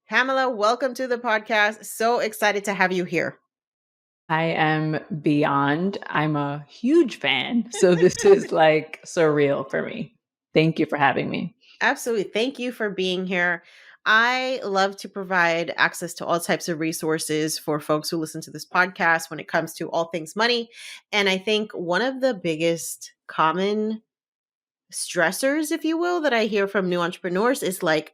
Pamela, welcome to the podcast. So excited to have you here. I am beyond. I'm a huge fan. So this is like surreal for me. Thank you for having me. Absolutely. Thank you for being here. I love to provide access to all types of resources for folks who listen to this podcast when it comes to all things money. And I think one of the biggest common stressors, if you will, that I hear from new entrepreneurs is like,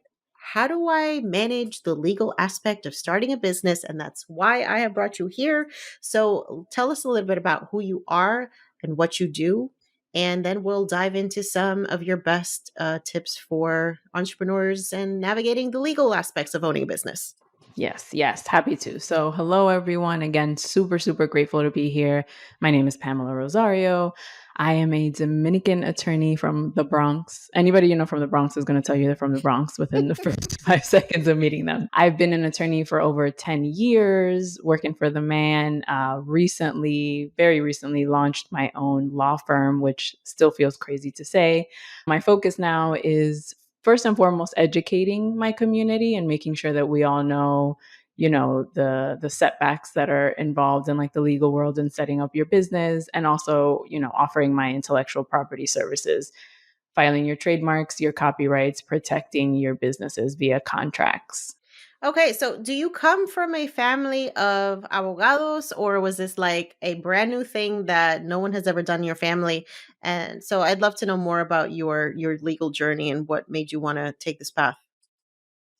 how do I manage the legal aspect of starting a business? And that's why I have brought you here. So tell us a little bit about who you are and what you do. And then we'll dive into some of your best tips for entrepreneurs and navigating the legal aspects of owning a business. Yes, happy to. So, hello everyone. Again, super grateful to be here. My name is Pamela Rosario. I am a Dominican attorney from the Bronx. Anybody you know from the Bronx is going to tell you they're from the Bronx within the first 5 seconds of meeting them. I've been an attorney for over 10 years, working for the man. Very recently, launched my own law firm, which still feels crazy to say. My focus now is first and foremost educating my community and making sure that we all know the setbacks that are involved in like the legal world and setting up your business, and also offering my intellectual property services, filing your trademarks, your copyrights, protecting your businesses via contracts. Okay, so do you come from a family of abogados, or was this like a brand new thing that no one has ever done in your family? And so I'd love to know more about your legal journey and what made you want to take this path.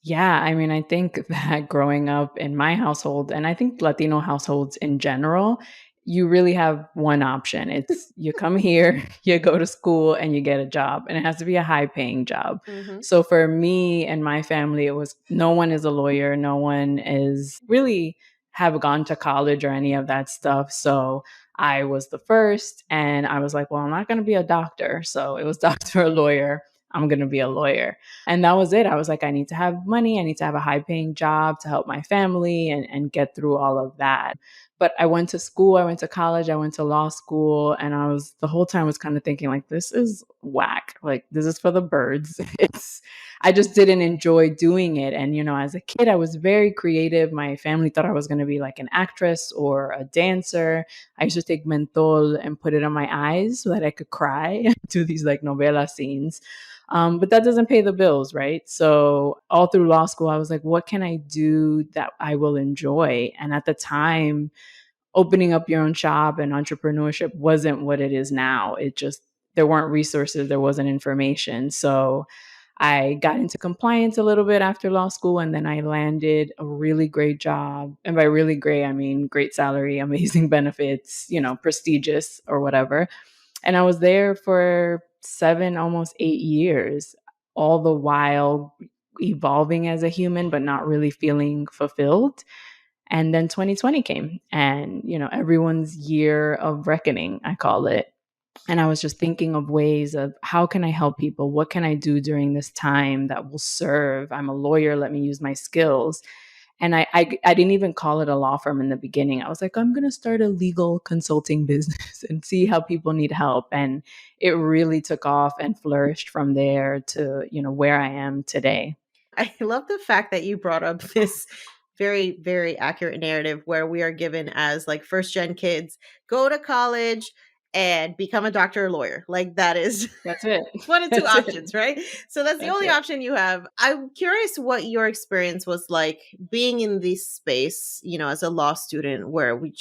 Yeah, I mean, I think that growing up in my household, and I think Latino households in general, you really have one option. It's you come here, you go to school, and you get a job, and it has to be a high paying job. Hmm. So for me and my family, it was no one is a lawyer, no one is really have gone to college or any of that stuff. So I was the first, and I was like, well, I'm not going to be a doctor. So it was doctor or lawyer. I'm going to be a lawyer. And that was it. I was like, I need to have money. I need to have a high paying job to help my family and get through all of that. But I went to school, I went to college, I went to law school, and the whole time was kind of thinking like, this is whack. Like, this is for the birds. I just didn't enjoy doing it. And, as a kid, I was very creative. My family thought I was going to be like an actress or a dancer. I used to take menthol and put it on my eyes so that I could cry, do these like novela scenes. But that doesn't pay the bills, right? So all through law school, I was like, what can I do that I will enjoy? And at the time, opening up your own shop and entrepreneurship wasn't what it is now. There weren't resources, there wasn't information. So I got into compliance a little bit after law school, and then I landed a really great job. And by really great, I mean great salary, amazing benefits, prestigious or whatever. And I was there for 7, almost 8 years, all the while evolving as a human, but not really feeling fulfilled. And then 2020 came, and, everyone's year of reckoning, I call it. And I was just thinking of ways of how can I help people? What can I do during this time that will serve? I'm a lawyer. Let me use my skills. And I didn't even call it a law firm in the beginning. I was like, I'm going to start a legal consulting business and see how people need help. And it really took off and flourished from there to, where I am today. I love the fact that you brought up this very, very accurate narrative where we are given as like first gen kids go to college and become a doctor or lawyer. Like that is That's it. one of two That's it. options, right? So that's the That's only it. option you have. I'm curious what your experience was like being in this space, as a law student where we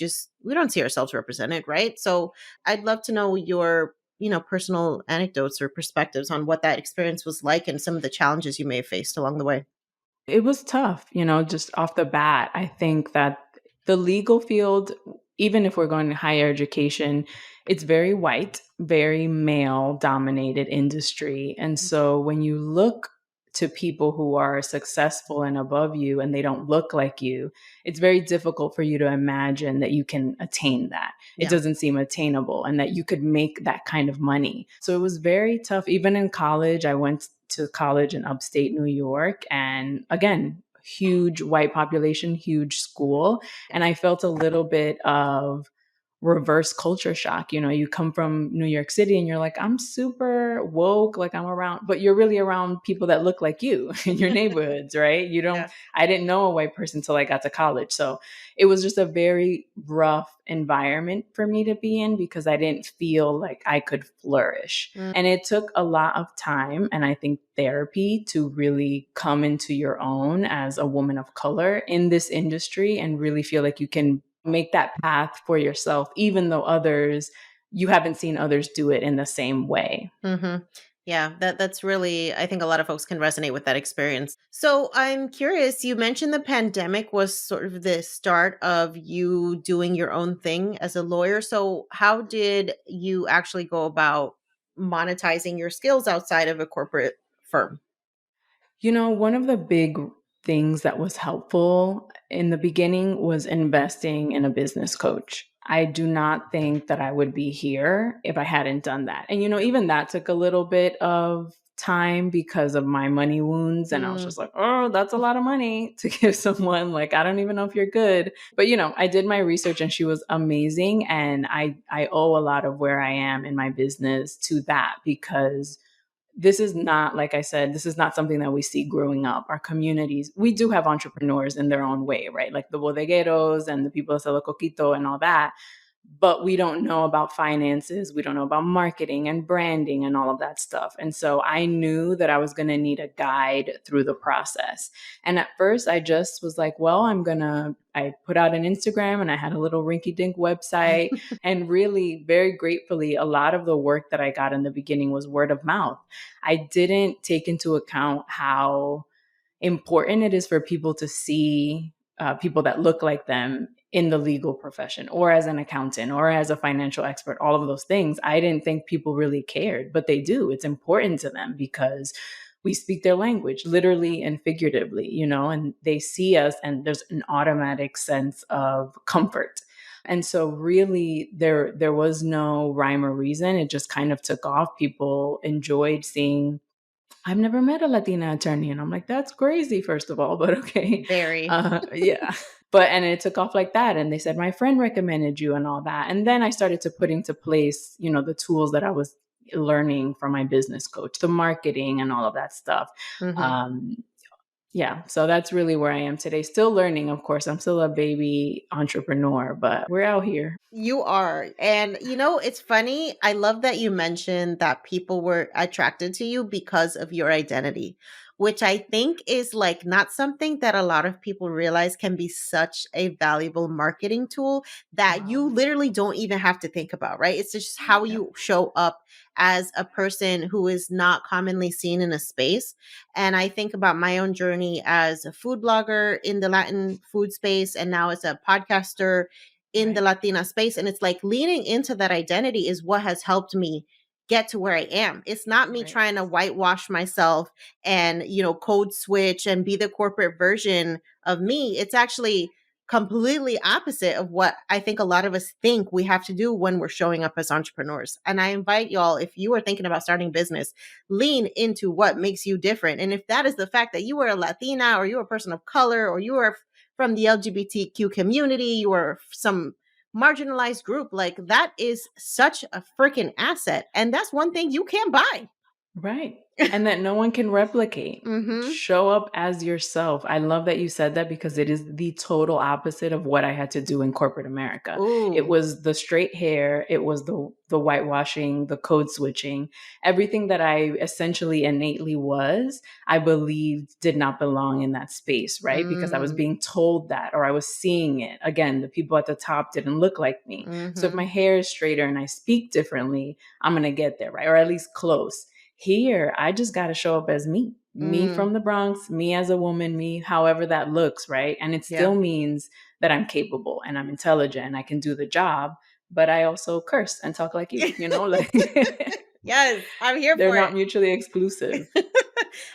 don't see ourselves represented, right? So I'd love to know your, personal anecdotes or perspectives on what that experience was like and some of the challenges you may have faced along the way. It was tough, just off the bat. I think that the legal field, even if we're going to higher education, it's very white, very male dominated industry. And so when you look to people who are successful and above you and they don't look like you, it's very difficult for you to imagine that you can attain that. It Yeah. doesn't seem attainable and that you could make that kind of money. So it was very tough. Even in college, I went to college in upstate New York. And again, huge white population, huge school. And I felt a little bit of reverse culture shock. You know, you come from New York City and you're like, I'm super woke, like I'm around, but you're really around people that look like you in your neighborhoods, right? You don't, Yeah. I didn't know a white person till I got to college. So it was just a very rough environment for me to be in because I didn't feel like I could flourish. Mm. And it took a lot of time and I think therapy to really come into your own as a woman of color in this industry and really feel like you can make that path for yourself, even though you haven't seen others do it in the same way. Mm-hmm. Yeah, that's really, I think a lot of folks can resonate with that experience. So I'm curious, you mentioned the pandemic was sort of the start of you doing your own thing as a lawyer. So how did you actually go about monetizing your skills outside of a corporate firm? You know, one of the big things that was helpful in the beginning was investing in a business coach. I do not think that I would be here if I hadn't done that. And, you know, even that took a little bit of time because of my money wounds. And I was Mm, just like, oh, that's a lot of money to give someone. Like, I don't even know if you're good. But, you know, I did my research and she was amazing. And I owe a lot of where I am in my business to that because this is not, like I said, this is not something that we see growing up. Our communities, we do have entrepreneurs in their own way, right? Like the bodegueros and the people that sell a coquito and all that. But we don't know about finances. We don't know about marketing and branding and all of that stuff. And so I knew that I was going to need a guide through the process. And at first, I just was like, well, I put out an Instagram and I had a little rinky dink website. And really, very gratefully, a lot of the work that I got in the beginning was word of mouth. I didn't take into account how important it is for people to see people that look like them in the legal profession or as an accountant or as a financial expert, all of those things. I didn't think people really cared, but they do. It's important to them because we speak their language literally and figuratively, you know, and they see us and there's an automatic sense of comfort. And so really there was no rhyme or reason. It just kind of took off. People enjoyed seeing I've never met a Latina attorney. And I'm like, that's crazy, first of all, but okay. very. Yeah. But, and it took off like that. And they said, my friend recommended you and all that. And then I started to put into place, you know, the tools that I was learning from my business coach, the marketing and all of that stuff. Mhm. Um, yeah. So that's really where I am today. Still learning, of course. I'm still a baby entrepreneur, but we're out here. You are. And you know, it's funny. I love that you mentioned that people were attracted to you because of your identity, which I think is like not something that a lot of people realize can be such a valuable marketing tool that you Wow. literally don't even have to think about, right? It's just how Yeah. you show up as a person who is not commonly seen in a space. And I think about my own journey as a food blogger in the Latin food space and now as a podcaster in the Right. Latina space. And it's like leaning into that identity is what has helped me get to where I am. It's not me Right. trying to whitewash myself and, you know, code switch and be the corporate version of me. It's actually completely opposite of what I think a lot of us think we have to do when we're showing up as entrepreneurs. And I invite y'all, if you are thinking about starting business, lean into what makes you different. And if that is the fact that you are a Latina or you're a person of color or you are from the LGBTQ community, you are some marginalized group, like that is such a freaking asset. And that's one thing you can't buy. Right. And that no one can replicate. Mm-hmm. Show up as yourself. I love that you said that because it is the total opposite of what I had to do in corporate America. It Ooh. was the straight hair, it was the whitewashing, the code switching, everything that I essentially innately was, I believed did not belong in that space, right? Because I was Mm. being told that or I was seeing it. Again, the people at the top didn't look like me. So if Mm-hmm. my hair is straighter and I speak differently, I'm going to get there, right? Or at least close. Here, I just got to show up as me Mm. from the Bronx, me as a woman, me however that looks, right? And it Yeah. still means that I'm capable and I'm intelligent and I can do the job, but I also curse and talk like you know, like Yes, I'm here they're for not it. mutually exclusive.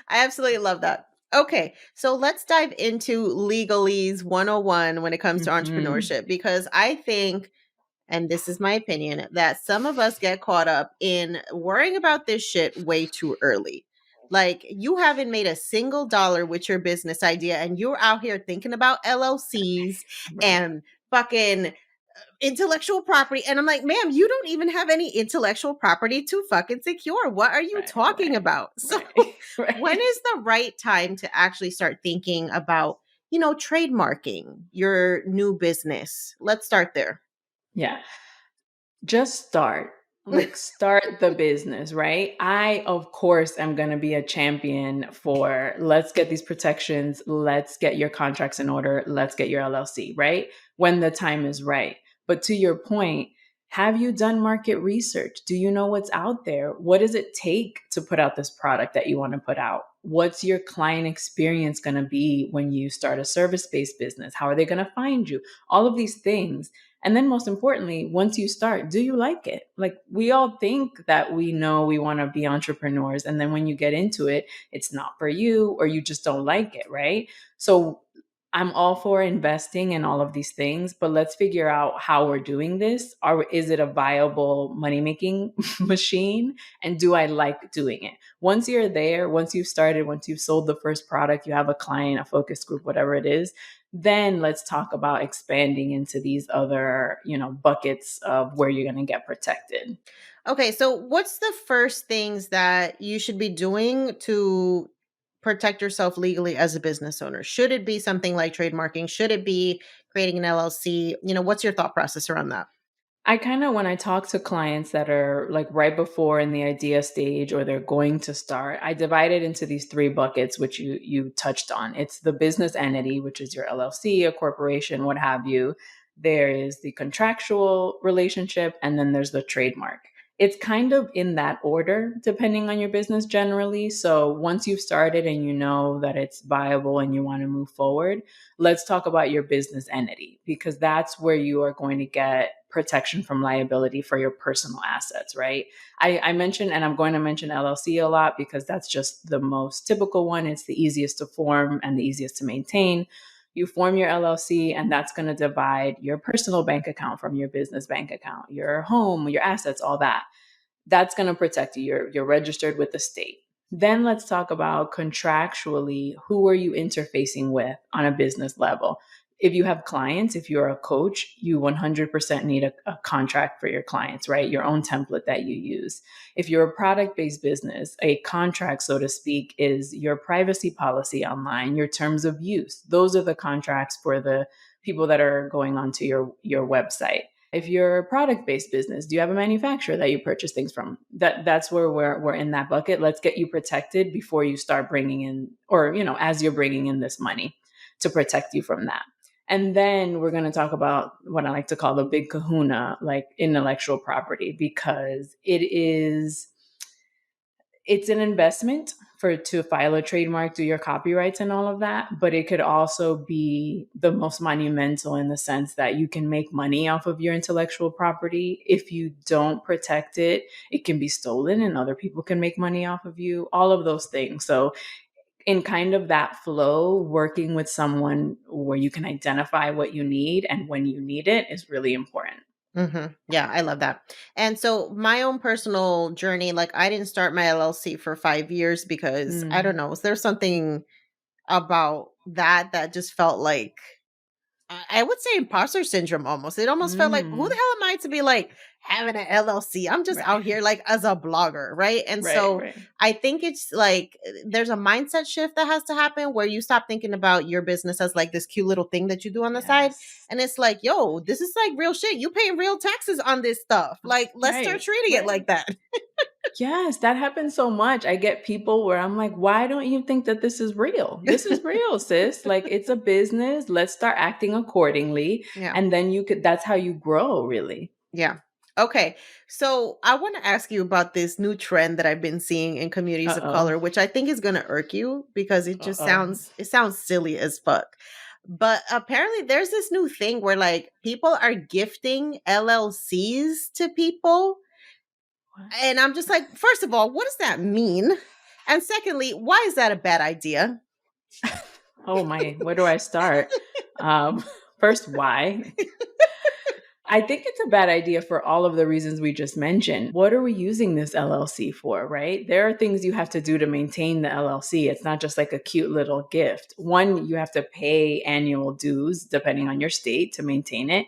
I absolutely love that. Okay, so let's dive into Legalese 101 when it comes to Mhm. entrepreneurship because I think, and this is my opinion, that some of us get caught up in worrying about this shit way too early. Like, you haven't made a single dollar with your business idea, and you're out here thinking about LLCs Right. and fucking intellectual property. And I'm like, ma'am, you don't even have any intellectual property to fucking secure. What are you Right, talking right, about? So right, when right. is the right time to actually start thinking about, trademarking your new business? Let's start there. Yeah. Just start. Like, start the business, right? I, of course, am going to be a champion for let's get these protections, let's get your contracts in order, let's get your LLC, right? When the time is right. But to your point, have you done market research? Do you know what's out there? What does it take to put out this product that you want to put out? What's your client experience going to be when you start a service based business? How are they going to find you? All of these things. And then, most importantly, once you start, do you like it? Like, we all think that we know we want to be entrepreneurs. And then when you get into it, it's not for you or you just don't like it, right? So, I'm all for investing in all of these things, but let's figure out how we're doing this. Is it a viable money making machine? And do I like doing it? Once you're there, once you've started, once you've sold the first product, you have a client, a focus group, whatever it is, then let's talk about expanding into these other, buckets of where you're going to get protected. Okay, so what's the first things that you should be doing to protect yourself legally as a business owner? Should it be something like trademarking? Should it be creating an LLC? What's your thought process around that? I kind of, when I talk to clients that are like right before in the idea stage or they're going to start, I divide it into these three buckets, which you touched on. It's the business entity, which is your LLC, a corporation, what have you. There is the contractual relationship, and then there's the trademark. It's kind of in that order, depending on your business generally. So once you've started and you know that it's viable and you want to move forward, let's talk about your business entity, because that's where you are going to get protection from liability for your personal assets, right? I mentioned, and I'm going to mention LLC a lot because that's just the most typical one. It's the easiest to form and the easiest to maintain. You form your LLC, and that's going to divide your personal bank account from your business bank account, your home, your assets, all that. That's going to protect you. You're registered with the state. Then let's talk about contractually, who are you interfacing with on a business level? If you have clients, if you're a coach, you 100% need a contract for your clients, right? Your own template that you use. If you're a product based business, a contract, so to speak, is your privacy policy online, your terms of use. Those are the contracts for the people that are going onto your website. If you're a product based business, do you have a manufacturer that you purchase things from? That's where we're in that bucket. Let's get you protected before you start bringing in, or as you're bringing in this money, to protect you from that. And then we're going to talk about what I like to call the big kahuna, like intellectual property, because it's an investment to file a trademark, do your copyrights and all of that, but it could also be the most monumental in the sense that you can make money off of your intellectual property. If you don't protect it, it can be stolen and other people can make money off of you, all of those things. So in kind of that flow, working with someone where you can identify what you need and when you need it is really important. Yeah, I love that. And so my own personal journey, like I didn't start my LLC for 5 years because I don't Mm, know, was there something about that just felt like I would say imposter syndrome almost. It almost felt like, who the mm, hell am I to be like having an LLC? I'm just right, out here like as a blogger, right? And right, so right. I think it's like there's a mindset shift that has to happen where you stop thinking about your business as like this cute little thing that you do on the side. Yes. And it's like, yo, this is like real shit. You paying real taxes on this stuff. Like, let's start Right, treating it right. like that. Yes, that happens so much. I get people where I'm like, why don't you think that this is real? This is real, sis. Like, it's a business. Let's start acting accordingly. Yeah. And then that's how you grow, really. Yeah. Okay. So I want to ask you about this new trend that I've been seeing in communities of Uh-oh. color, which I think is going to irk you because Uh-oh. it sounds silly as fuck. But apparently there's this new thing where like people are gifting LLCs to people. What? And I'm just like, first of all, what does that mean? And secondly, why is that a bad idea? Oh my, where do I start? Um, First, why? I think it's a bad idea for all of the reasons we just mentioned. What are we using this LLC for, right? There are things you have to do to maintain the LLC. It's not just like a cute little gift. One, you have to pay annual dues depending on your state to maintain it.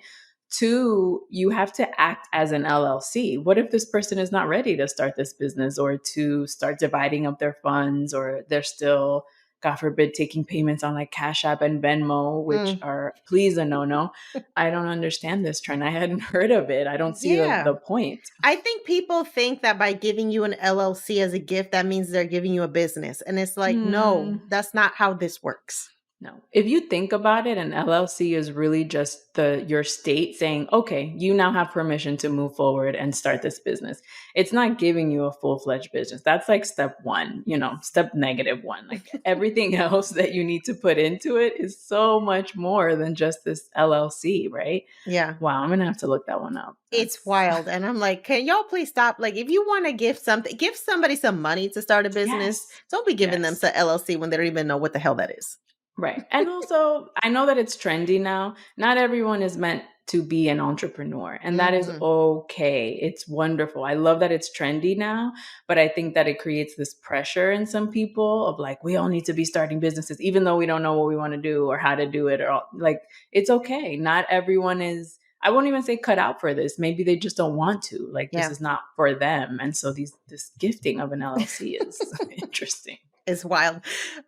Two, you have to act as an LLC. What if this person is not ready to start this business or to start dividing up their funds, or they're still, God forbid, taking payments on like Cash App and Venmo, which Mm. are please a no-no. I don't understand this trend. I hadn't heard of it. I don't see the Yeah. point. I think people think that by giving you an LLC as a gift, that means they're giving you a business. And it's like, Hmm. no, that's not how this works. No. If you think about it, an LLC is really just your state saying, okay, you now have permission to move forward and start this business. It's not giving you a full-fledged business. That's like step one, step -1. Like everything else that you need to put into it is so much more than just this LLC, right? Yeah. Wow, I'm gonna have to look that one up. It's That's wild. And I'm like, can y'all please stop? Like, if you want to give something, give somebody some money to start a business. yes. Don't be giving them Yes. some LLC when they don't even know what the hell that is. Right. And also, I know that it's trendy now. Not everyone is meant to be an entrepreneur, and that is Mhm. okay. It's wonderful. I love that it's trendy now, but I think that it creates this pressure in some people of like, we all need to be starting businesses, even though we don't know what we want to do or how to do it, or like, it's okay. Not everyone is. I won't even say cut out for this. Maybe they just don't want to. Like, this Yeah. is not for them, and so this gifting of an LLC is interesting. It's wild.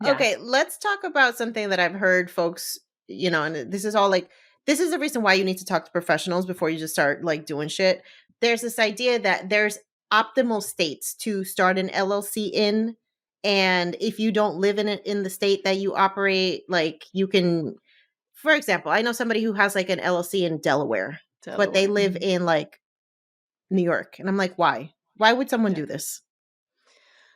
Yeah. Okay, let's talk about something that I've heard folks, and this is all like, this is the reason why you need to talk to professionals before you just start like doing shit. There's this idea that there's optimal states to start an LLC in. And if you don't live in it in the state that you operate, like you can, for example, I know somebody who has like an LLC in Delaware, but they Delaware. live Mhm. in like New York. And I'm like, why? Why would someone Yeah. do this?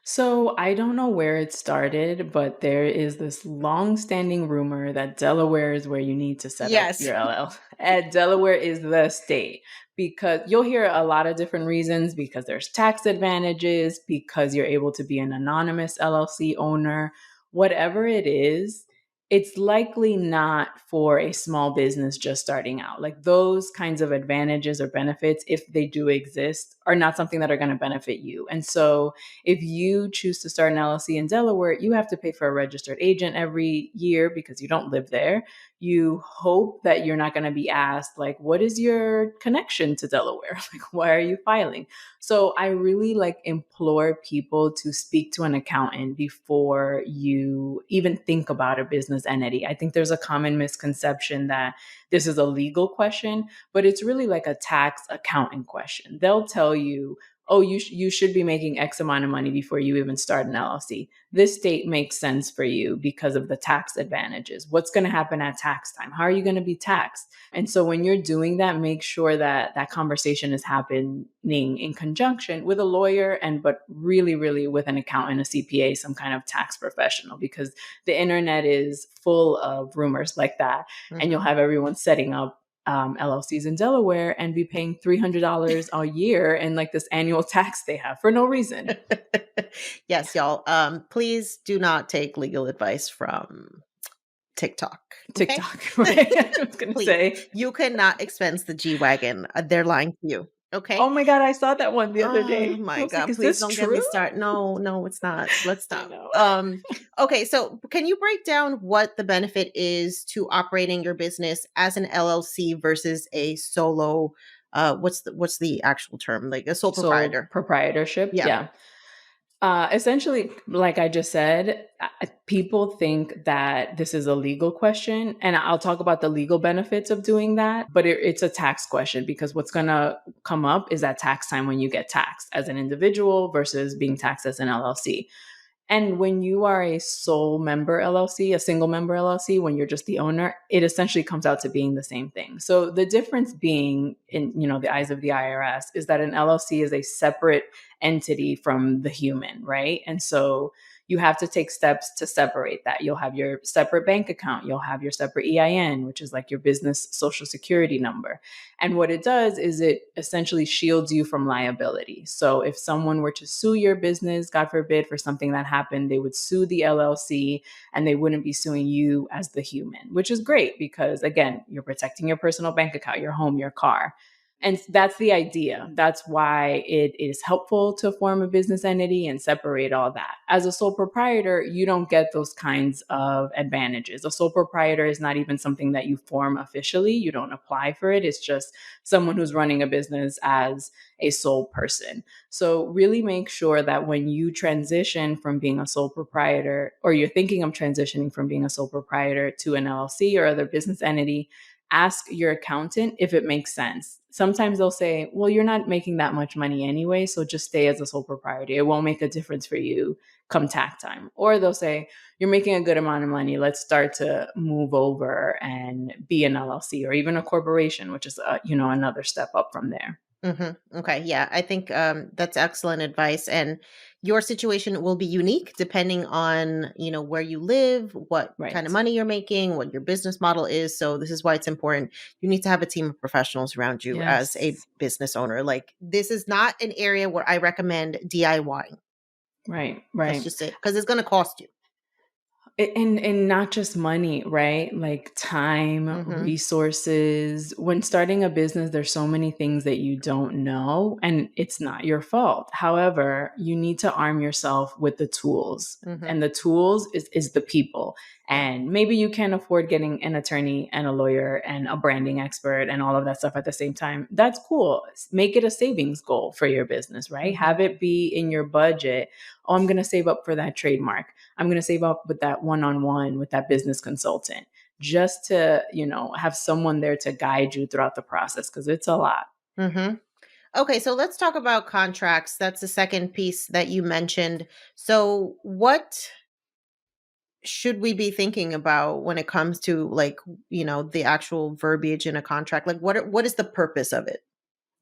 So I don't know where it started, but there is this long-standing rumor that Delaware is where you need to set up Yes. your LL. And Delaware is the state because you'll hear a lot of different reasons, because there's tax advantages, because you're able to be an anonymous LLC owner, whatever it is. It's likely not for a small business just starting out. Like those kinds of advantages or benefits, if they do exist, are not something that are going to benefit you. And so if you choose to start an LLC in Delaware, you have to pay for a registered agent every year because you don't live there. You hope that you're not going to be asked, like, what is your connection to Delaware? Like, why are you filing? So I really like implore people to speak to an accountant before you even think about a business entity. I think there's a common misconception that this is a legal question, but it's really like a tax accounting question. They'll tell you, oh, you should be making X amount of money before you even start an LLC. This state makes sense for you because of the tax advantages. What's going to happen at tax time? How are you going to be taxed? And so when you're doing that, make sure that that conversation is happening in conjunction with a lawyer, and but really, really with an accountant, a CPA, some kind of tax professional, because the internet is full of rumors like that. And you'll Mhm. have everyone setting up LLCs in Delaware and be paying $300 a year in like this annual tax they have for no reason. Yes, y'all. Please do not take legal advice from TikTok. Okay. TikTok, right? I was going to Please. say, You cannot expense the G Wagon. They're lying to you. Okay. oh my God, I saw that one the other Oh day. I my was like, God. is Please this don't get me true? started. No, no, it's not. Let's I stop. know. Okay, so can you break down what the benefit is to operating your business as an LLC versus a solo what's the actual term? Like a sole Sole proprietor. proprietorship. Yeah. Yeah. Essentially, like I just said, people think that this is a legal question, and I'll talk about the legal benefits of doing that. But it's a tax question, because what's going to come up is at tax time when you get taxed as an individual versus being taxed as an LLC. And when you are a sole member LLC, a single member LLC, when you're just the owner, it essentially comes out to being the same thing. So the difference being in, the eyes of the IRS is that an LLC is a separate entity from the human, right? And so you have to take steps to separate that. You'll have your separate bank account, you'll have your separate EIN, which is like your business social security number. And what it does is it essentially shields you from liability. So if someone were to sue your business, God forbid, for something that happened, they would sue the LLC and they wouldn't be suing you as the human, which is great because, again, you're protecting your personal bank account, your home, your car. And that's the idea. That's why it is helpful to form a business entity and separate all that. As a sole proprietor, you don't get those kinds of advantages. A sole proprietor is not even something that you form officially. You don't apply for it. It's just someone who's running a business as a sole person. So really make sure that when you transition from being a sole proprietor, or you're thinking of transitioning from being a sole proprietor to an LLC or other business entity, ask your accountant if it makes sense. Sometimes they'll say, well, you're not making that much money anyway, so just stay as a sole proprietor. It won't make a difference for you come tax time. Or they'll say, you're making a good amount of money. Let's start to move over and be an LLC or even a corporation, which is, another step up from there. Okay. Yeah. I think that's excellent advice. And your situation will be unique depending on, where you live, what kind of Right. money you're making, what your business model is. So this is why it's important. You need to have a team of professionals around you as a Yes. business owner. Like this is not an area where I recommend DIYing. Right. That's Right. just it. Because it's going to cost you. And not just money, right? Like time, Mm-hmm. resources. When starting a business, there's so many things that you don't know, and it's not your fault. However, you need to arm yourself with the tools. Mm-hmm. And the tools is the people. Yeah. And maybe you can't afford getting an attorney and a lawyer and a branding expert and all of that stuff at the same time. That's cool. Make it a savings goal for your business, right? Mm-hmm. Have it be in your budget. Oh, I'm going to save up for that trademark. I'm going to save up with that one-on-one with that business consultant just to, have someone there to guide you throughout the process because it's a lot. Mm-hmm. Okay, so let's talk about contracts. That's the second piece that you mentioned. So, what should we be thinking about when it comes to the actual verbiage in a contract? Like what is the purpose of it?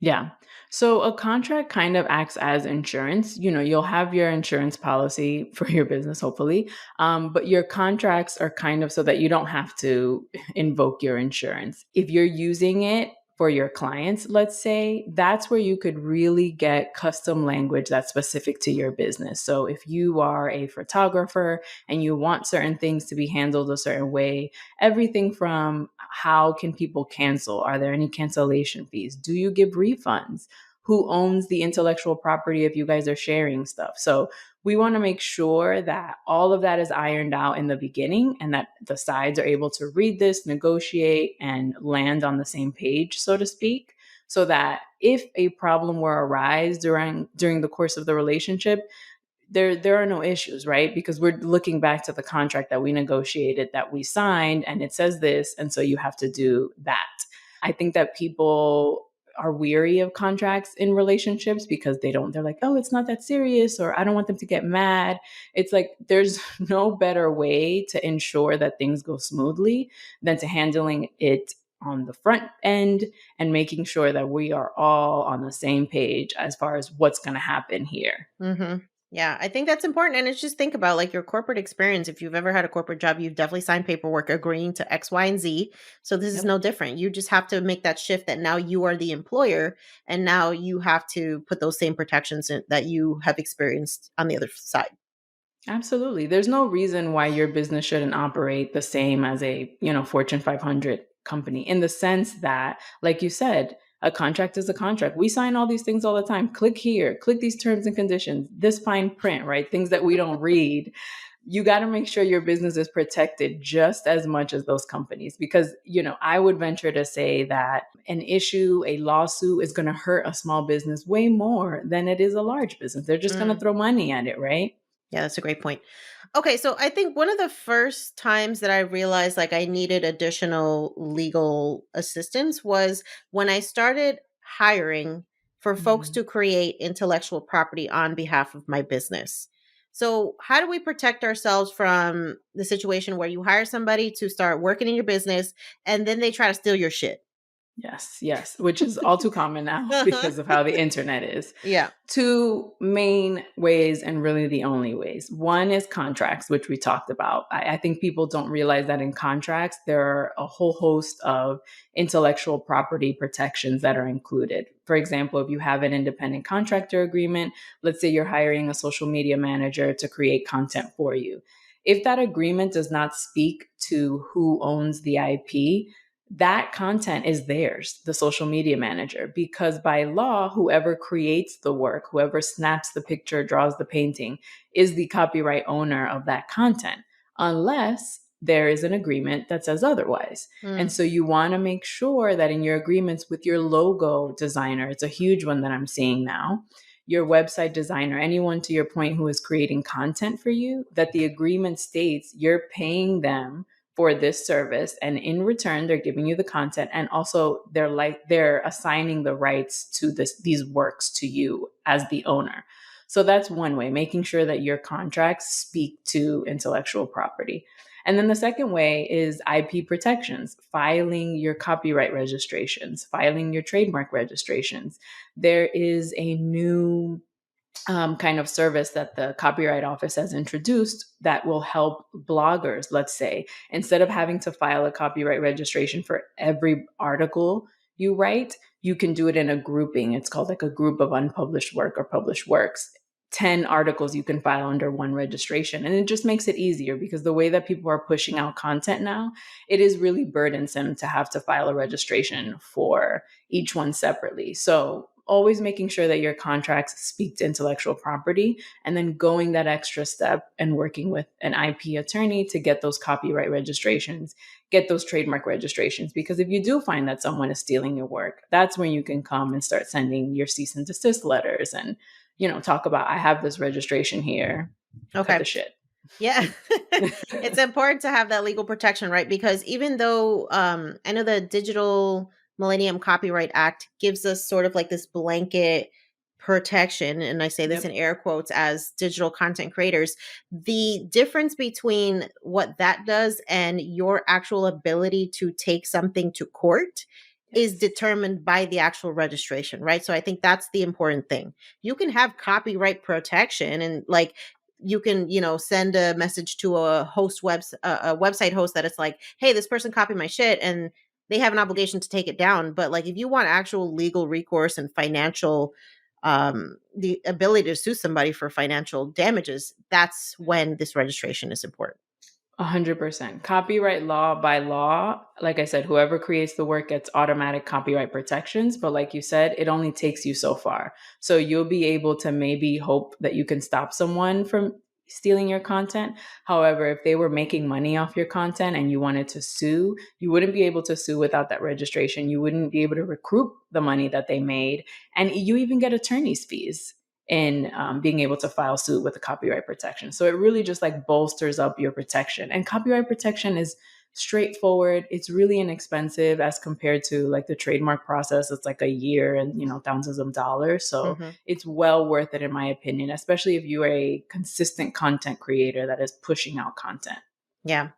Yeah. So a contract kind of acts as insurance. You'll have your insurance policy for your business, hopefully. But your contracts are kind of so that you don't have to invoke your insurance. If you're using it for your clients, let's say, that's where you could really get custom language that's specific to your business. So if you are a photographer and you want certain things to be handled a certain way, everything from how can people cancel? Are there any cancellation fees? Do you give refunds? Who owns the intellectual property if you guys are sharing stuff? So we want to make sure that all of that is ironed out in the beginning and that the sides are able to read this, negotiate, and land on the same page, so to speak, so that if a problem were to arise during the course of the relationship, there are no issues, right? Because we're looking back to the contract that we negotiated, that we signed, and it says this, and so you have to do that. I think that people are weary of contracts in relationships because they're like, oh, it's not that serious, or I don't want them to get mad. It's like there's no better way to ensure that things go smoothly than to handling it on the front end and making sure that we are all on the same page as far as what's going to happen here. Mm-hmm. Yeah, I think that's important. And it's just think about like your corporate experience. If you've ever had a corporate job, you've definitely signed paperwork agreeing to X, Y, and Z. So this is Yep. no different. You just have to make that shift that now you are the employer and now you have to put those same protections that you have experienced on the other side. Absolutely. There's no reason why your business shouldn't operate the same as a, Fortune 500 company in the sense that, like you said, a contract is a contract. We sign all these things all the time. Click here, click these terms and conditions, this fine print, right? Things that we don't read. You got to make sure your business is protected just as much as those companies because, I would venture to say that an issue, a lawsuit is going to hurt a small business way more than it is a large business. They're just going to Mm. throw money at it, right? Yeah, that's a great point. Okay, so I think one of the first times that I realized like I needed additional legal assistance was when I started hiring for folks Mm. to create intellectual property on behalf of my business. So, how do we protect ourselves from the situation where you hire somebody to start working in your business and then they try to steal your shit? Yes, yes, which is all too common now because of how the internet is. Yeah. Two main ways, and really the only ways. One is contracts, which we talked about. I think people don't realize that in contracts, there are a whole host of intellectual property protections that are included. For example, if you have an independent contractor agreement, let's say you're hiring a social media manager to create content for you. If that agreement does not speak to who owns the IP, that content is theirs, the social media manager, because by law, whoever creates the work, whoever snaps the picture, draws the painting, is the copyright owner of that content, unless there is an agreement that says otherwise. And Mm. so you want to make sure that in your agreements with your logo designer, it's a huge one that I'm seeing now, your website designer, anyone to your point who is creating content for you, that the agreement states you're paying them for this service, and in return they're giving you the content, and also they're assigning the rights to these works to you as the owner. So that's one way, making sure that your contracts speak to intellectual property. And then the second way is IP protections, filing your copyright registrations, filing your trademark registrations. There is a new kind of service that the Copyright Office has introduced that will help bloggers, let's say, instead of having to file a copyright registration for every article you write, you can do it in a grouping. It's called like a group of unpublished work or published works. 10 articles you can file under one registration. And it just makes it easier, because the way that people are pushing out content now, it is really burdensome to have to file a registration for each one separately. So always making sure that your contracts speak to intellectual property, and then going that extra step and working with an IP attorney to get those copyright registrations, get those trademark registrations. Because if you do find that someone is stealing your work, that's when you can come and start sending your cease and desist letters and, talk about, I have this registration here. Cut Okay. the shit. Yeah. It's important to have that legal protection, right? Because even though I know the Digital Millennium Copyright Act gives us sort of like this blanket protection, and I say this Yep. in air quotes, as digital content creators, the difference between what that does and your actual ability to take something to court is Yes. determined by the actual registration, right? So I think that's the important thing. You can have copyright protection and like you can, send a message to a website host that it's like, hey, this person copied my shit, and they have an obligation to take it down. But like, if you want actual legal recourse and financial, the ability to sue somebody for financial damages, that's when this registration is important. 100%. Copyright law, by law, like I said, whoever creates the work gets automatic copyright protections. But like you said, it only takes you so far. So you'll be able to maybe hope that you can stop someone from stealing your content. However, if they were making money off your content and you wanted to sue, you wouldn't be able to sue without that registration. You wouldn't be able to recoup the money that they made. And you even get attorney's fees in being able to file suit with the copyright protection. So it really just like bolsters up your protection. And copyright protection is straightforward. It's really inexpensive as compared to like the trademark process. It's like a year and, thousands of dollars. So Mm-hmm. it's well worth it in my opinion, especially if you are a consistent content creator that is pushing out content. Yeah.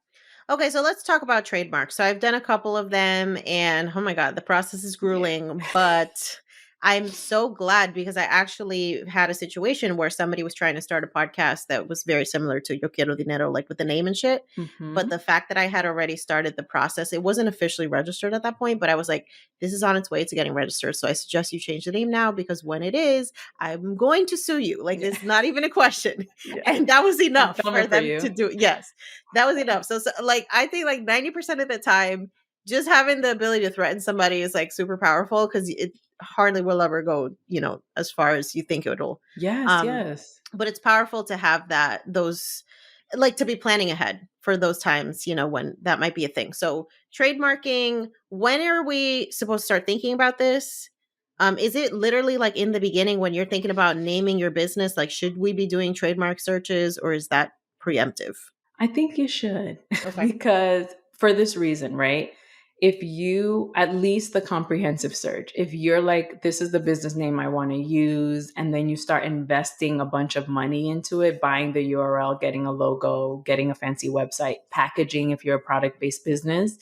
Okay, so let's talk about trademarks. So I've done a couple of them, and oh my God, the process is Yeah. grueling, but I'm so glad because I actually had a situation where somebody was trying to start a podcast that was very similar to Yo Quiero Dinero, like with the name and shit. But Mm-hmm. the fact that I had already started the process, it wasn't officially registered at that point, but I was like, this is on its way to getting registered. So I suggest you change the name now, because when it is, I'm going to sue you. Like, Yeah. it's not even a question. Yeah. And that was I'm enough for coming for them to you. do. Yes, that was Yeah. enough. So like, I think like 90% of the time, just having the ability to threaten somebody is like super powerful, because it hardly will ever go, as far as you think it will. Yes, Um, yes. but it's powerful to have those, like, to be planning ahead for those times, when that might be a thing. So trademarking, when are we supposed to start thinking about this? Is it literally like in the beginning when you're thinking about naming your business? Like, should we be doing trademark searches, or is that preemptive? I think you should Okay. because for this reason, right? If you, at least the comprehensive search, if you're like, this is the business name I want to use, and then you start investing a bunch of money into it, buying the URL, getting a logo, getting a fancy website, packaging if you're a product based business,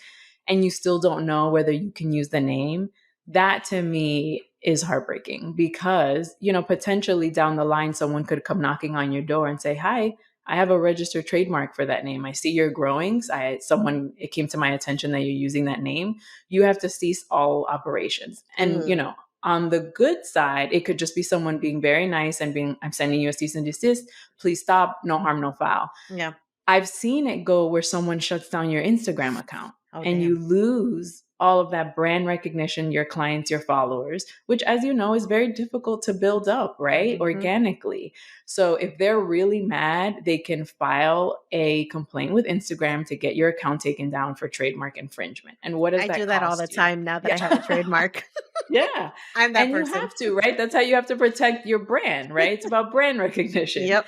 and you still don't know whether you can use the name, that to me is heartbreaking because, potentially down the line, someone could come knocking on your door and say, hi, I have a registered trademark for that name. I see you're growing. It came to my attention that you're using that name. You have to cease all operations. And, Mm, on the good side, it could just be someone being very nice and I'm sending you a cease and desist. Please stop. No harm, no foul. yeah. I've seen it go where someone shuts down your Instagram account. Oh, and you damn. lose all of that brand recognition, your clients, your followers, which, as you know, is very difficult to build up, right? Hmm. Organically. So if they're really mad, they can file a complaint with Instagram to get your account taken down for trademark infringement. And what does I do that that all the cost you? time now that Yeah. I have a trademark. Yeah. I'm that And you person. have to, right? That's how you have to protect your brand, right? It's about brand recognition. Yep.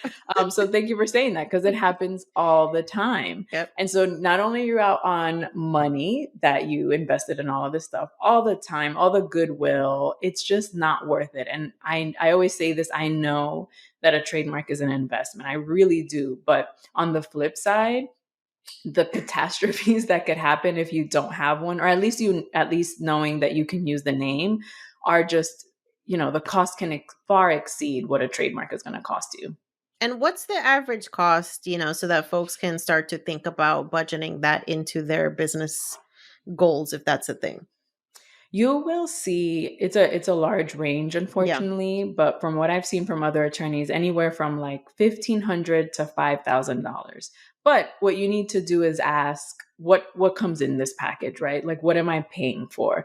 So thank you for saying that, because it happens all the time. Yep. And so not only are you out on money that you invested in all of this stuff all the time, all the goodwill, it's just not worth it. And I always say this, I know that a trademark is an investment. I really do. But on the flip side, the catastrophes that could happen if you don't have one, or at least knowing that you can use the name, are just, the cost can far exceed what a trademark is going to cost you. And what's the average cost, so that folks can start to think about budgeting that into their business goals, if that's a thing? You will see it's a large range, Yeah. unfortunately, but from what I've seen from other attorneys, anywhere from like $1,500 to $5,000. But what you need to do is ask what comes in this package, right? Like, what am I paying for?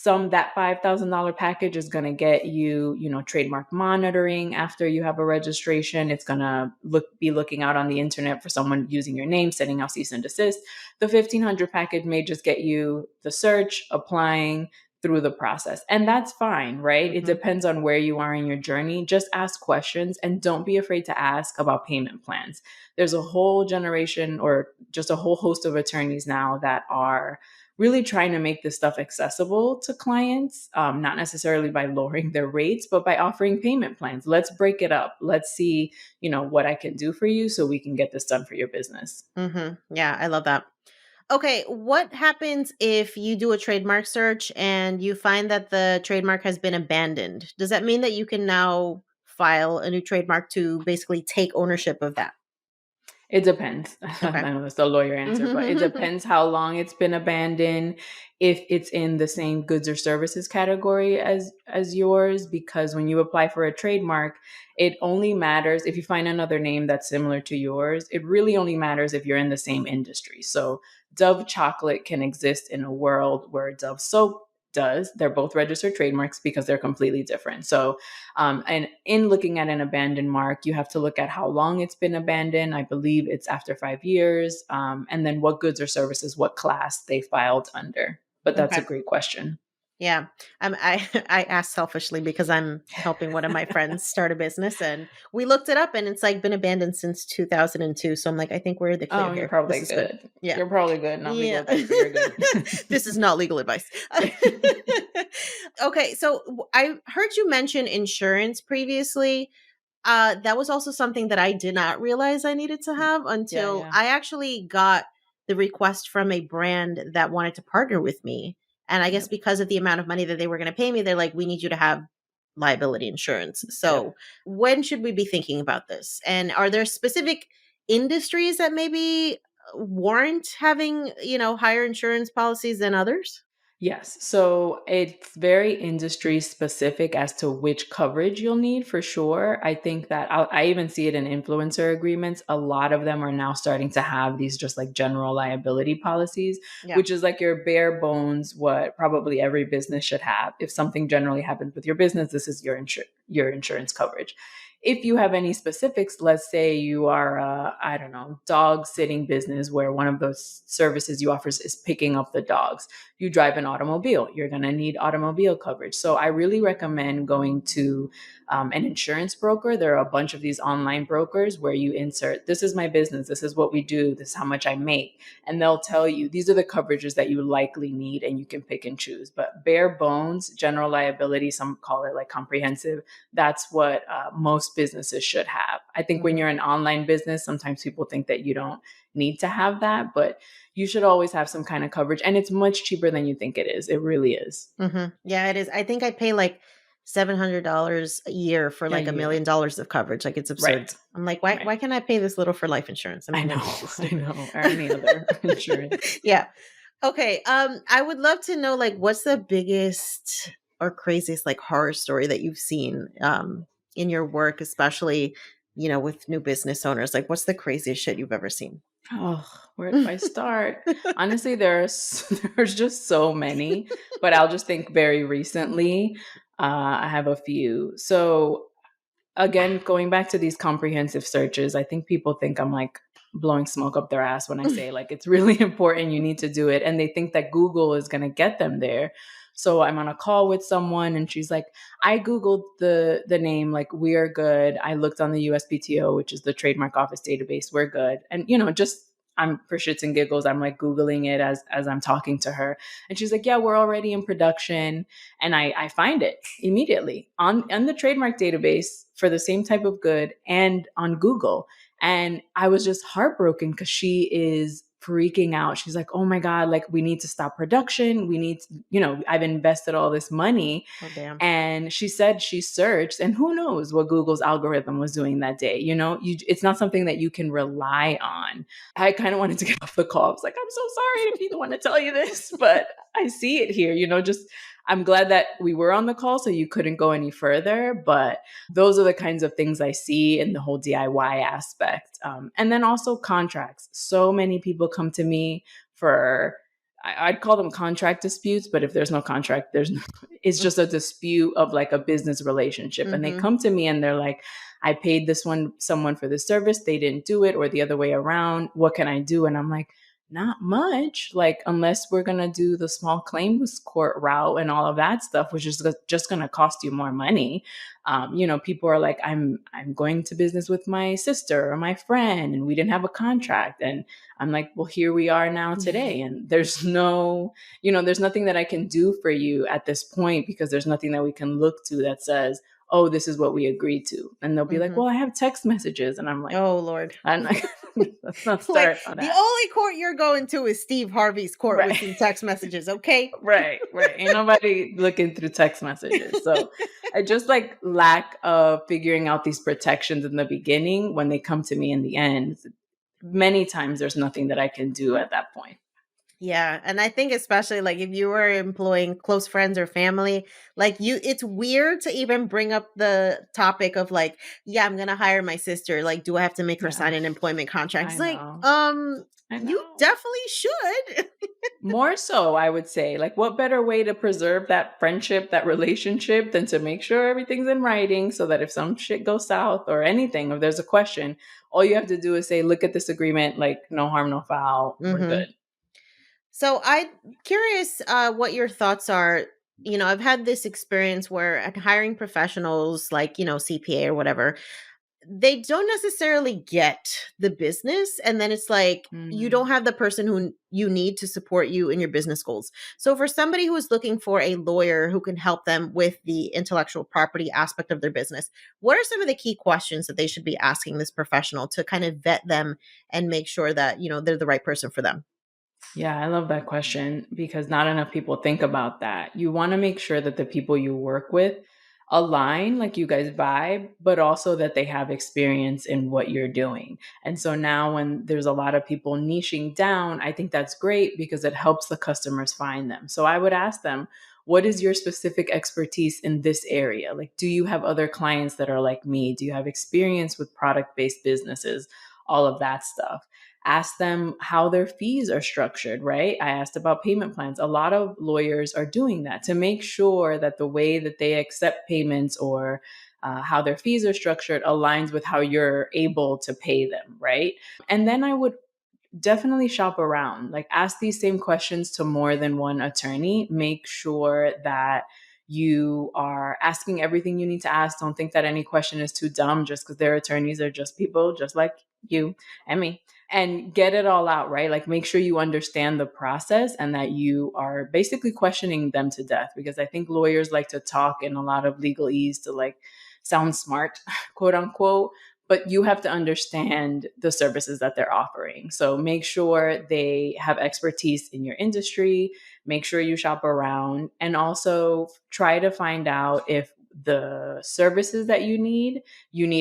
That $5,000 package is going to get you, trademark monitoring after you have a registration. It's going to be looking out on the internet for someone using your name, sending out cease and desist. The 1,500 package may just get you the search, applying through the process. And that's fine, right? It Hmm. depends on where you are in your journey. Just ask questions and don't be afraid to ask about payment plans. There's a whole generation, or just a whole host of attorneys now that are really trying to make this stuff accessible to clients, not necessarily by lowering their rates, but by offering payment plans. Let's break it up. Let's see, what I can do for you so we can get this done for your business. Hmm. Yeah, I love that. Okay, what happens if you do a trademark search and you find that the trademark has been abandoned? Does that mean that you can now file a new trademark to basically take ownership of that? It depends. I Okay. know that's the lawyer answer, but it depends how long it's been abandoned, if it's in the same goods or services category as yours, because when you apply for a trademark, it only matters if you find another name that's similar to yours. It really only matters if you're in the same industry. So Dove chocolate can exist in a world where Dove soap does. They're both registered trademarks because they're completely different. So and in looking at an abandoned mark, you have to look at how long it's been abandoned. I believe it's after 5 years. And then what goods or services, what class they filed under. But that's a Okay. great question. Yeah. I I asked selfishly because I'm helping one of my friends start a business, and we looked it up and it's like been abandoned since 2002. So I'm like, I think we're in the clear Oh, you're here. probably This is good. good. Yeah. You're probably good. Not legal Yeah. advice, but you're good. This is not legal advice. Okay, so I heard you mention insurance previously. That was also something that I did not realize I needed to have Yeah, until yeah. I actually got the request from a brand that wanted to partner with me. And I guess Yep. because of the amount of money that they were going to pay me, they're like, we need you to have liability insurance. Yep. So when should we be thinking about this? And are there specific industries that maybe warrant having, higher insurance policies than others? Yes. So it's very industry specific as to which coverage you'll need for sure. I think that I even see it in influencer agreements. A lot of them are now starting to have these just like general liability policies, Yeah. which is like your bare bones, what probably every business should have. If something generally happens with your business, this is your insurance coverage. If you have any specifics, let's say you are I don't know, dog sitting business where one of those services you offer is picking up the dogs. You drive an automobile, you're going to need automobile coverage. So I really recommend going to an insurance broker. There are a bunch of these online brokers where you insert, this is my business, this is what we do, this is how much I make. And they'll tell you, these are the coverages that you likely need, and you can pick and choose. But bare bones, general liability, some call it like comprehensive, that's what most businesses should have. I think when Hmm. you're an online business, sometimes people think that you don't need to have that, but you should always have some kind of coverage. And it's much cheaper than you think it is. It really is. Hmm. Yeah, it is. I think I pay like $700 a year for A like year. $1 million of coverage. Like it's absurd. Right. I'm like, why Right. why can't I pay this little for life insurance? I I mean, know. it's just I stupid. know. Or any other insurance. Yeah. Okay. I would love to know, like, what's the biggest or craziest like horror story that you've seen in your work, especially, with new business owners? Like, what's the craziest shit you've ever seen? Oh, where do I start? Honestly, there's just so many, but I'll just think very recently. I have a few. So again, going back to these comprehensive searches, I think people think I'm like blowing smoke up their ass when I say like it's really important, you need to do it, and they think that Google is going to get them there. So I'm on a call with someone and she's like, I googled the name, like we're good. I looked on the USPTO, which is the trademark office database. We're good. And just I'm for shits and giggles, I'm like googling it as I'm talking to her, and she's like, yeah, we're already in production. And I find it immediately on the trademark database for the same type of good and on Google. And I was just heartbroken because she is freaking out. She's like, oh my God, like we need to stop production. We need to, I've invested all this money. Oh, damn. And she said she searched, and who knows what Google's algorithm was doing that day. It's not something that you can rely on. I kind of wanted to get off the call. I was like, I'm so sorry to be the one to tell you this, but I see it here, just I'm glad that we were on the call so you couldn't go any further. But those are the kinds of things I see in the whole DIY aspect. And then also contracts. So many people come to me for, I'd call them contract disputes, but if there's no contract, it's just a dispute of like a business relationship. And they come to me and they're like, I paid someone for this service. They didn't do it, or the other way around. What can I do? And I'm like, not much, like unless we're going to do the small claims court route and all of that stuff, which is just going to cost you more money. People are like, I'm going to business with my sister or my friend and we didn't have a contract. And I'm like, well, here we are now today. And there's there's nothing that I can do for you at this point, because there's nothing that we can look to that says, oh, this is what we agreed to. And they'll be like, well, I have text messages. And I'm like, oh Lord. I'm like, let's not Like, start on the that. only court you're going to is Steve Harvey's court with some text messages, okay? Right. Ain't nobody looking through text messages. So I just like lack of figuring out these protections in the beginning. When they come to me in the end, many times there's nothing that I can do at that point. Yeah. And I think especially like if you were employing close friends or family, like it's weird to even bring up the topic of like, yeah, I'm gonna hire my sister. Like, do I have to make her sign an employment contract? It's like, you definitely should. More so, I would say, like, what better way to preserve that friendship, that relationship, than to make sure everything's in writing, so that if some shit goes south or anything, if there's a question, all you have to do is say, look at this agreement, like no harm, no foul, we're good. So I'm curious what your thoughts are. I've had this experience where at hiring professionals like, CPA or whatever, they don't necessarily get the business. And then it's like, you don't have the person who you need to support you in your business goals. So for somebody who is looking for a lawyer who can help them with the intellectual property aspect of their business, what are some of the key questions that they should be asking this professional to kind of vet them and make sure that, they're the right person for them? Yeah, I love that question, because not enough people think about that. You want to make sure that the people you work with align, like you guys vibe, but also that they have experience in what you're doing. And so now when there's a lot of people niching down, I think that's great because it helps the customers find them. So I would ask them, what is your specific expertise in this area? Like, do you have other clients that are like me? Do you have experience with product-based businesses? All of that stuff. Ask them how their fees are structured, right? I asked about payment plans. A lot of lawyers are doing that to make sure that the way that they accept payments, or how their fees are structured, aligns with how you're able to pay them, right? And then I would definitely shop around, like ask these same questions to more than one attorney. Make sure that you are asking everything you need to ask. Don't think that any question is too dumb just because their attorneys are just people just like you and me. And get it all out, right? Like make sure you understand the process and that you are basically questioning them to death, because I think lawyers like to talk in a lot of legalese to like sound smart, quote unquote, but you have to understand the services that they're offering. So make sure they have expertise in your industry, make sure you shop around, and also try to find out if the services that you need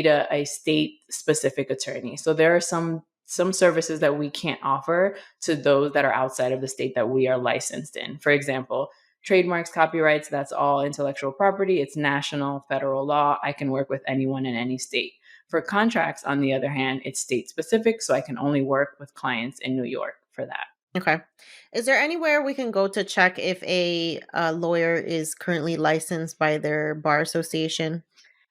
a state specific attorney. So there are some services that we can't offer to those that are outside of the state that we are licensed in. For example, trademarks, copyrights, that's all intellectual property. It's national federal law. I can work with anyone in any state. For contracts, on the other hand, it's state specific. So I can only work with clients in New York for that. Okay. Is there anywhere we can go to check if a lawyer is currently licensed by their bar association?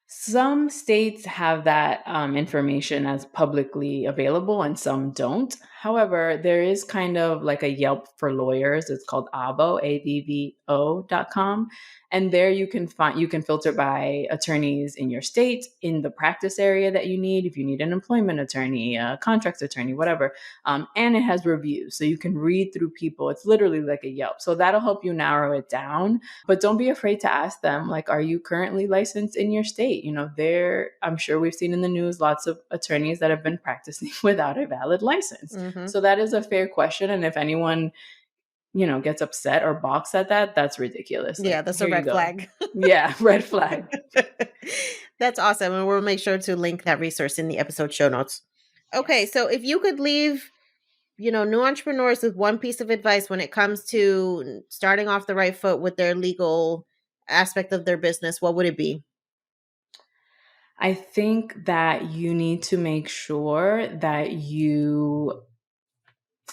Some states have that information as publicly available and some don't. However, there is kind of like a Yelp for lawyers. It's called Avvo, AVVO.com. And there you can filter by attorneys in your state, in the practice area that you need, if you need an employment attorney, a contracts attorney, whatever. And it has reviews. So you can read through people. It's literally like a Yelp. So that'll help you narrow it down. But don't be afraid to ask them, like, are you currently licensed in your state? I'm sure we've seen in the news lots of attorneys that have been practicing without a valid license. Mm-hmm. So that is a fair question. And if anyone, gets upset or balks at that, that's ridiculous. Yeah, Like, that's a here you red go. flag. Yeah, red flag. That's awesome. And we'll make sure to link that resource in the episode show notes. Okay, Yes. so if you could leave, new entrepreneurs with one piece of advice when it comes to starting off the right foot with their legal aspect of their business, what would it be? I think that you need to make sure that you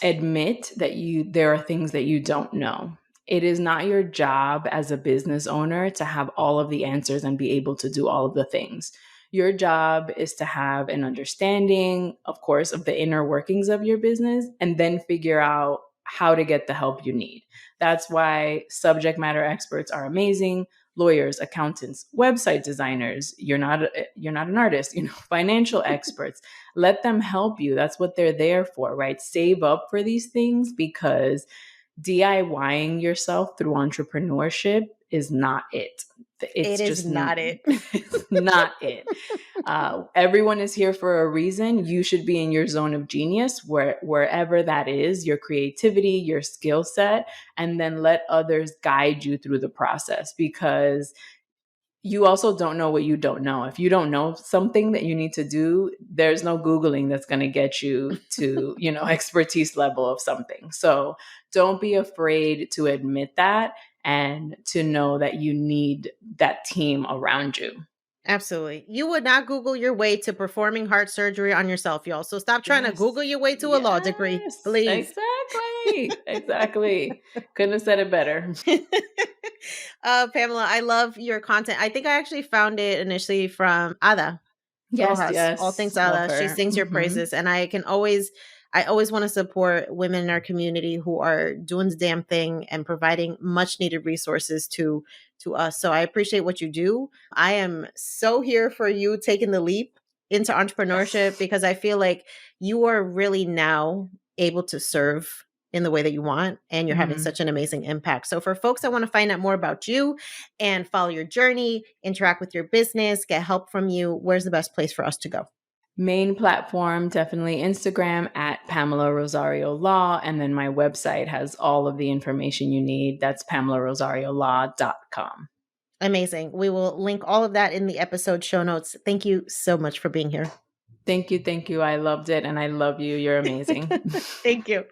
admit that there are things that you don't know. It is not your job as a business owner to have all of the answers and be able to do all of the things. Your job is to have an understanding, of course, of the inner workings of your business and then figure out how to get the help you need. That's why subject matter experts are amazing. Lawyers, accountants, website designers, you're not an artist, financial experts. Let them help you. That's what they're there for, right? Save up for these things, because DIYing yourself through entrepreneurship is not it. It's It is just not it. it's not it. Everyone is here for a reason. You should be in your zone of genius, wherever that is, your creativity, your skill set, and then let others guide you through the process, because you also don't know what you don't know. If you don't know something that you need to do, there's no Googling that's going to get you to, expertise level of something. So don't be afraid to admit that and to know that you need that team around you. Absolutely. You would not Google your way to performing heart surgery on yourself, y'all. So stop trying to Yes. Google your way to a law degree, Yes. please. Exactly. Exactly. Couldn't have said it better. Pamela, I love your content. I think I actually found it initially from Ada. Yes. Rojas, all Yes. things Love Ada. She her. sings your Mhm. praises, and I always want to support women in our community who are doing the damn thing and providing much needed resources to us. So I appreciate what you do. I am so here for you taking the leap into entrepreneurship, Yes. because I feel like you are really now able to serve in the way that you want, and you're having Mhm. such an amazing impact. So for folks that want to find out more about you and follow your journey, interact with your business, get help from you, where's the best place for us to go? Main platform, definitely Instagram at Pamela Rosario Law. And then my website has all of the information you need. That's PamelaRosarioLaw.com. Amazing. We will link all of that in the episode show notes. Thank you so much for being here. Thank you. Thank you. I loved it. And I love you. You're amazing. Thank you.